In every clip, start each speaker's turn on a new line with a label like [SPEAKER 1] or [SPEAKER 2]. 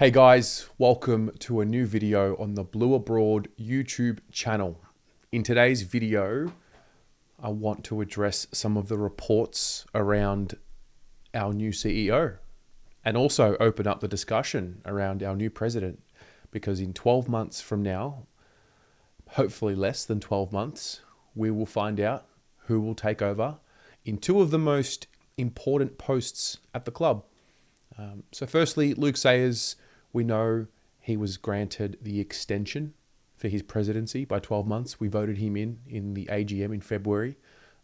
[SPEAKER 1] Hey guys, welcome to a new video on the Blue Abroad YouTube channel. In today's video, I want to address some of the reports around our new CEO and also open up the discussion around our new president, because in 12 months from now, hopefully less than 12 months, we will find out who will take over in two of the most important posts at the club. So firstly, Luke Sayers, we know he was granted the extension for his presidency by 12 months. We voted him in the AGM in February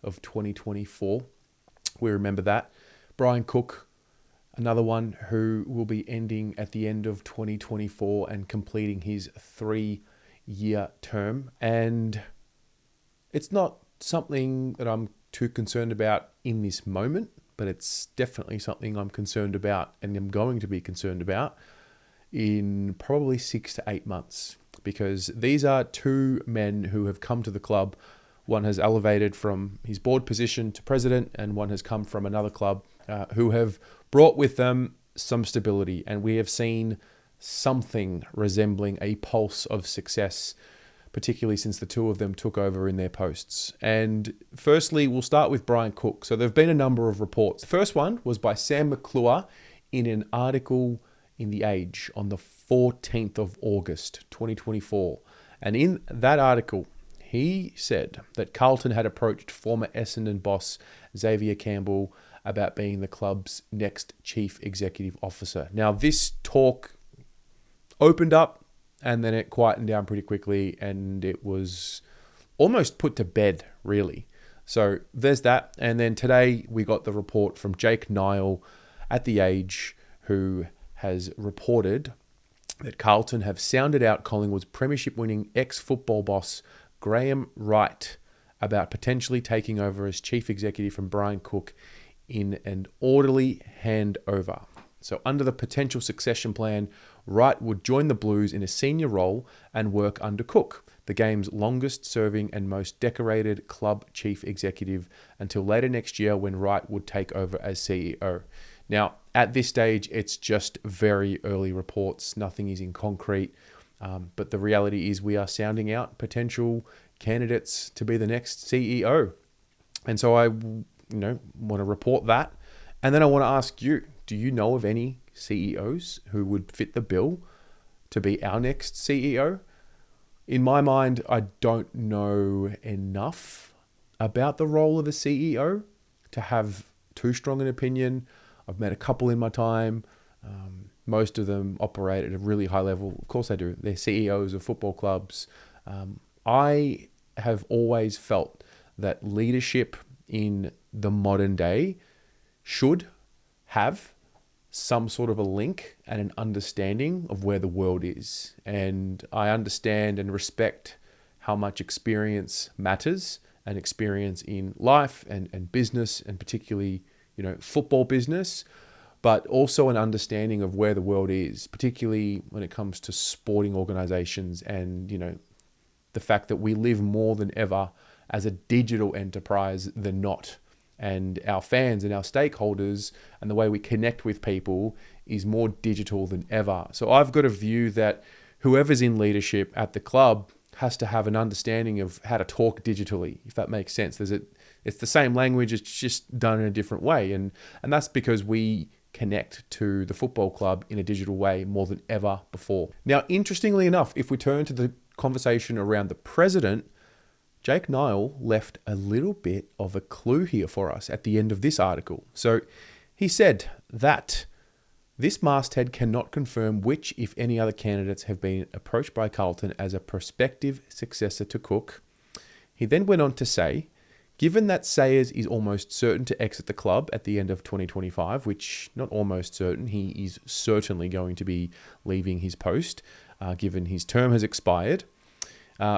[SPEAKER 1] of 2024. We remember that. Brian Cook, another one who will be ending at the end of 2024 and completing his 3-year term. And it's not something that I'm too concerned about in this moment, but it's definitely something I'm concerned about and I'm going to be concerned about in probably 6 to 8 months, because these are two men who have come to the club. One has elevated from his board position to president, and one has come from another club who have brought with them some stability. And we have seen something resembling a pulse of success, particularly since the two of them took over in their posts. And firstly, we'll start with Brian Cook. So there have been a number of reports. The first one was by Sam McClure in an article in The Age on the 14th of August, 2024. And in that article, he said that Carlton had approached former Essendon boss Xavier Campbell about being the club's next chief executive officer. Now, this talk opened up and then it quietened down pretty quickly, and it was almost put to bed, really. So there's that. And then today we got the report from Jake Niall at The Age, who has reported that Carlton have sounded out Collingwood's premiership-winning ex-football boss Graham Wright about potentially taking over as chief executive from Brian Cook in an orderly handover. So under the potential succession plan, Wright would join the Blues in a senior role and work under Cook, the game's longest-serving and most decorated club chief executive, until later next year when Wright would take over as CEO. Now, at this stage, it's just very early reports. Nothing is in concrete. But the reality is we are sounding out potential candidates to be the next CEO. And so I want to report that. And then I want to ask you, do you know of any CEOs who would fit the bill to be our next CEO? In my mind, I don't know enough about the role of a CEO to have too strong an opinion. I've met a couple in my time. Most of them operate at a really high level. Of course they do. They're CEOs of football clubs. I have always felt that leadership in the modern day should have some sort of a link and an understanding of where the world is. And I understand and respect how much experience matters, and experience in life and business, and particularly football business, but also an understanding of where the world is, particularly when it comes to sporting organizations and, the fact that we live more than ever as a digital enterprise than not. And our fans and our stakeholders and the way we connect with people is more digital than ever. So I've got a view that whoever's in leadership at the club has to have an understanding of how to talk digitally, if that makes sense. It's the same language, it's just done in a different way. And that's because we connect to the football club in a digital way more than ever before. Now, interestingly enough, if we turn to the conversation around the president, Jake Niall left a little bit of a clue here for us at the end of this article. So he said that this masthead cannot confirm which, if any, other candidates have been approached by Carlton as a prospective successor to Cook. He then went on to say, given that Sayers is almost certain to exit the club at the end of 2025, which not almost certain, he is certainly going to be leaving his post, given his term has expired,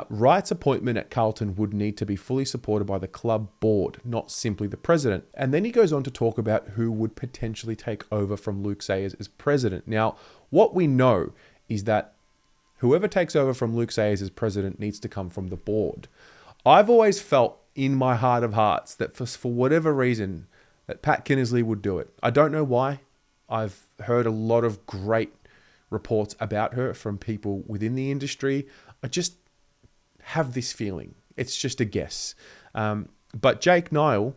[SPEAKER 1] Wright's appointment at Carlton would need to be fully supported by the club board, not simply the president. And then he goes on to talk about who would potentially take over from Luke Sayers as president. Now, what we know is that whoever takes over from Luke Sayers as president needs to come from the board. I've always felt in my heart of hearts that for whatever reason, that Pat Kinnersley would do it. I don't know why. I've heard a lot of great reports about her from people within the industry. I just have this feeling. It's just a guess. But Jake Nile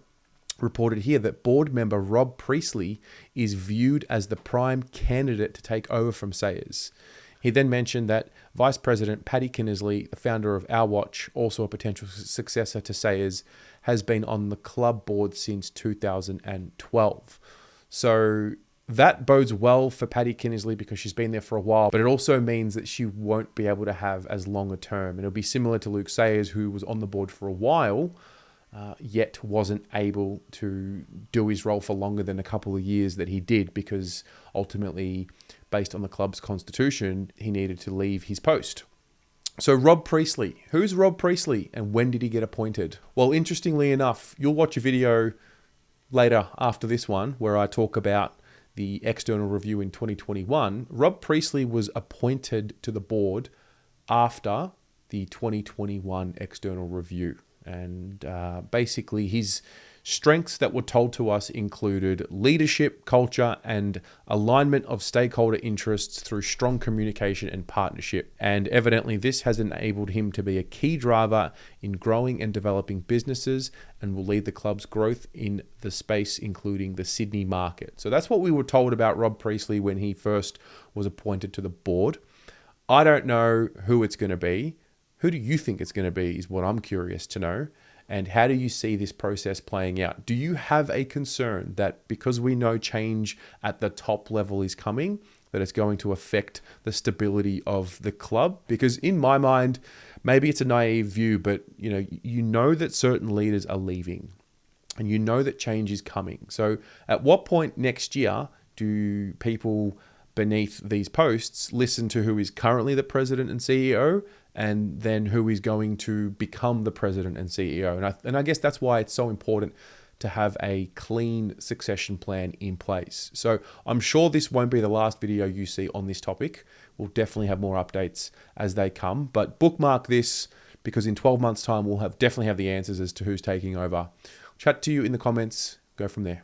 [SPEAKER 1] reported here that board member Rob Priestley is viewed as the prime candidate to take over from Sayers. He then mentioned that Vice President Paddy Kinnersley, the founder of Our Watch, also a potential successor to Sayers, has been on the club board since 2012. So that bodes well for Paddy Kinnersley because she's been there for a while, but it also means that she won't be able to have as long a term. It'll be similar to Luke Sayers, who was on the board for a while, yet wasn't able to do his role for longer than a couple of years that he did because ultimately, based on the club's constitution, he needed to leave his post. So Rob Priestley. Who's Rob Priestley and when did he get appointed? Well, interestingly enough, you'll watch a video later after this one where I talk about the external review in 2021. Rob Priestley was appointed to the board after the 2021 external review. And basically his strengths that were told to us included leadership, culture, and alignment of stakeholder interests through strong communication and partnership. And evidently this has enabled him to be a key driver in growing and developing businesses and will lead the club's growth in the space, including the Sydney market. So that's what we were told about Rob Priestley when he first was appointed to the board. I don't know who it's going to be. Who do you think it's going to be is what I'm curious to know. And how do you see this process playing out? Do you have a concern that because we know change at the top level is coming, that it's going to affect the stability of the club? Because in my mind, maybe it's a naive view, but you know that certain leaders are leaving and you know that change is coming. So at what point next year do people beneath these posts listen to who is currently the president and CEO and then who is going to become the president and CEO? And I guess that's why it's so important to have a clean succession plan in place. So I'm sure this won't be the last video you see on this topic. We'll definitely have more updates as they come, but bookmark this because in 12 months time, we'll definitely have the answers as to who's taking over. Chat to you in the comments. Go from there.